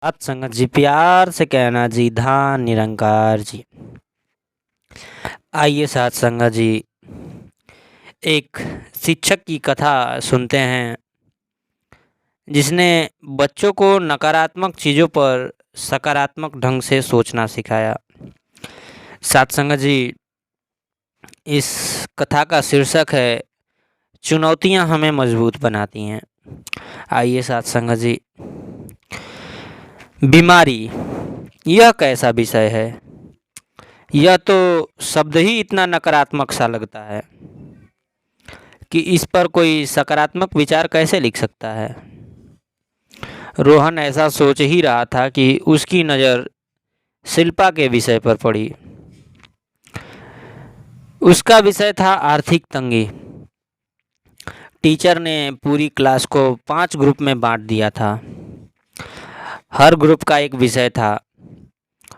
सात संगत जी, प्यार से कहना जी, धान निरंकार जी। आइए सात संगत जी, एक शिक्षक की कथा सुनते हैं जिसने बच्चों को नकारात्मक चीज़ों पर सकारात्मक ढंग से सोचना सिखाया। सात संगत जी, इस कथा का शीर्षक है चुनौतियां हमें मजबूत बनाती हैं। आइए सात संगत जी, बीमारी यह कैसा विषय है। यह तो शब्द ही इतना नकारात्मक सा लगता है कि इस पर कोई सकारात्मक विचार कैसे लिख सकता है। रोहन ऐसा सोच ही रहा था कि उसकी नज़र शिल्पा के विषय पर पड़ी। उसका विषय था आर्थिक तंगी। टीचर ने पूरी क्लास को 5 ग्रुप में बांट दिया था। हर ग्रुप का एक विषय था।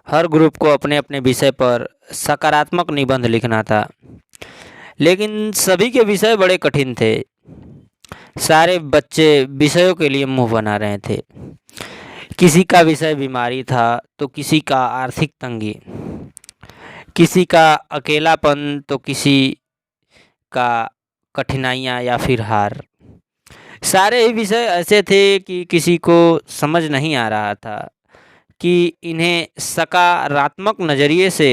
हर ग्रुप को अपने अपने विषय पर सकारात्मक निबंध लिखना था, लेकिन सभी के विषय बड़े कठिन थे। सारे बच्चे विषयों के लिए मुंह बना रहे थे। किसी का विषय बीमारी था तो किसी का आर्थिक तंगी, किसी का अकेलापन तो किसी का कठिनाइयाँ या फिर हार। सारे ही विषय ऐसे थे कि किसी को समझ नहीं आ रहा था कि इन्हें सकारात्मक नज़रिए से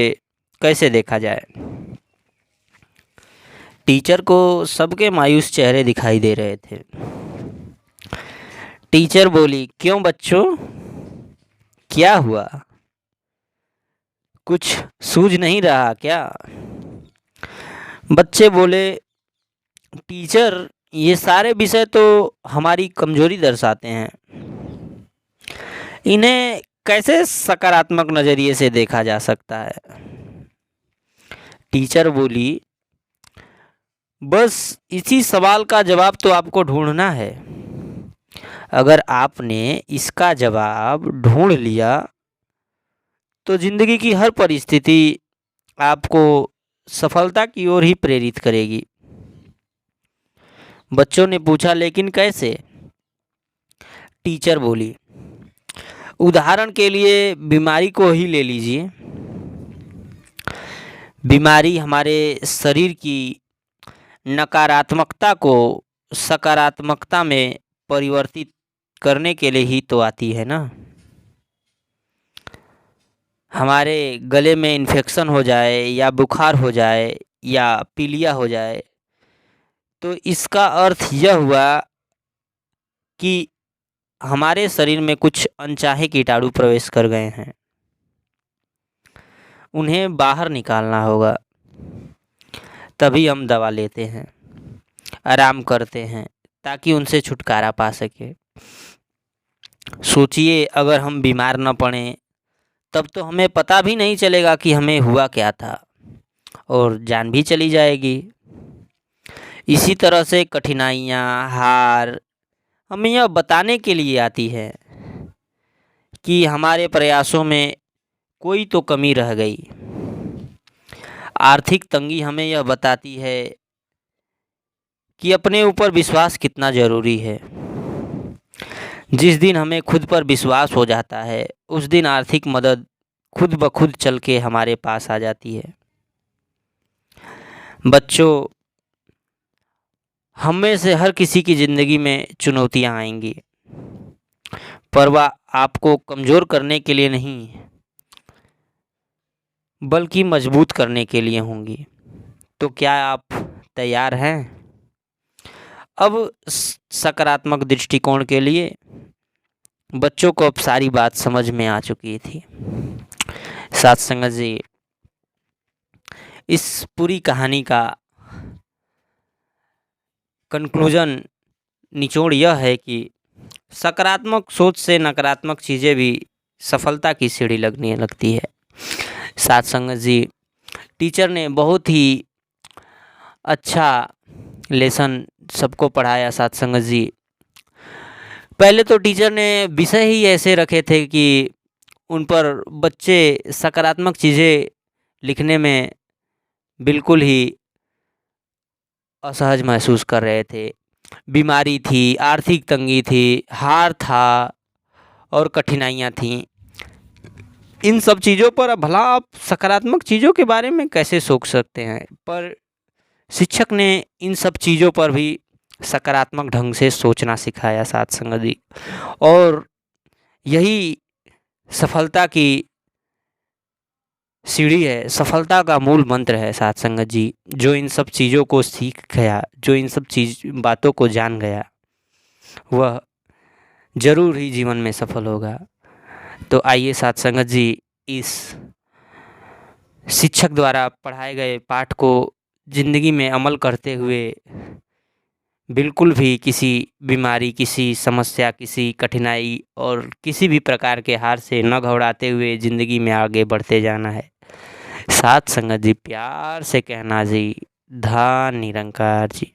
कैसे देखा जाए। टीचर को सबके मायूस चेहरे दिखाई दे रहे थे। टीचर बोली, क्यों बच्चों, क्या हुआ? कुछ सूझ नहीं रहा क्या? बच्चे बोले, टीचर, ये सारे विषय तो हमारी कमजोरी दर्शाते हैं। इन्हें कैसे सकारात्मक नज़रिए से देखा जा सकता है? टीचर बोली, बस इसी सवाल का जवाब तो आपको ढूंढना है। अगर आपने इसका जवाब ढूंढ लिया तो जिंदगी की हर परिस्थिति आपको सफलता की ओर ही प्रेरित करेगी। बच्चों ने पूछा, लेकिन कैसे? टीचर बोली, उदाहरण के लिए बीमारी को ही ले लीजिए। बीमारी हमारे शरीर की नकारात्मकता को सकारात्मकता में परिवर्तित करने के लिए ही तो आती है ना। हमारे गले में इन्फेक्शन हो जाए या बुखार हो जाए या पीलिया हो जाए तो इसका अर्थ यह हुआ कि हमारे शरीर में कुछ अनचाहे कीटाणु प्रवेश कर गए हैं। उन्हें बाहर निकालना होगा। तभी हम दवा लेते हैं, आराम करते हैं ताकि उनसे छुटकारा पा सके। सोचिए, अगर हम बीमार न पड़ें तब तो हमें पता भी नहीं चलेगा कि हमें हुआ क्या था और जान भी चली जाएगी। इसी तरह से कठिनाइयाँ, हार हमें यह बताने के लिए आती है कि हमारे प्रयासों में कोई तो कमी रह गई। आर्थिक तंगी हमें यह बताती है कि अपने ऊपर विश्वास कितना ज़रूरी है। जिस दिन हमें खुद पर विश्वास हो जाता है उस दिन आर्थिक मदद खुद ब खुद चल के हमारे पास आ जाती है। बच्चों, हम में से हर किसी की ज़िंदगी में चुनौतियां आएंगी, पर वह आपको कमज़ोर करने के लिए नहीं बल्कि मजबूत करने के लिए होंगी। तो क्या आप तैयार हैं अब सकारात्मक दृष्टिकोण के लिए? बच्चों को अब सारी बात समझ में आ चुकी थी। साथ संगत जी, इस पूरी कहानी का कंक्लूजन, निचोड़ यह है कि सकारात्मक सोच से नकारात्मक चीज़ें भी सफलता की सीढ़ी लगने लगती है। साथ संगत जी, टीचर ने बहुत ही अच्छा लेसन सबको पढ़ाया। साथ संगत जी, पहले तो टीचर ने विषय ही ऐसे रखे थे कि उन पर बच्चे सकारात्मक चीज़ें लिखने में बिल्कुल ही असहज महसूस कर रहे थे। बीमारी थी, आर्थिक तंगी थी, हार था और कठिनाइयाँ थीं। इन सब चीज़ों पर भला आप सकारात्मक चीज़ों के बारे में कैसे सोच सकते हैं, पर शिक्षक ने इन सब चीज़ों पर भी सकारात्मक ढंग से सोचना सिखाया साथ संगत जी। और यही सफलता की सीढ़ी है, सफलता का मूल मंत्र है साथ संगत जी। जो इन सब चीज़ों को सीख गया, जो इन सब बातों को जान गया, वह ज़रूर ही जीवन में सफल होगा। तो आइए साथ संगत जी, इस शिक्षक द्वारा पढ़ाए गए पाठ को ज़िंदगी में अमल करते हुए बिल्कुल भी किसी बीमारी, किसी समस्या, किसी कठिनाई और किसी भी प्रकार के हार से न घबराते हुए ज़िंदगी में आगे बढ़ते जाना है। साथ संगत जी, प्यार से कहना जी, धन निरंकार जी।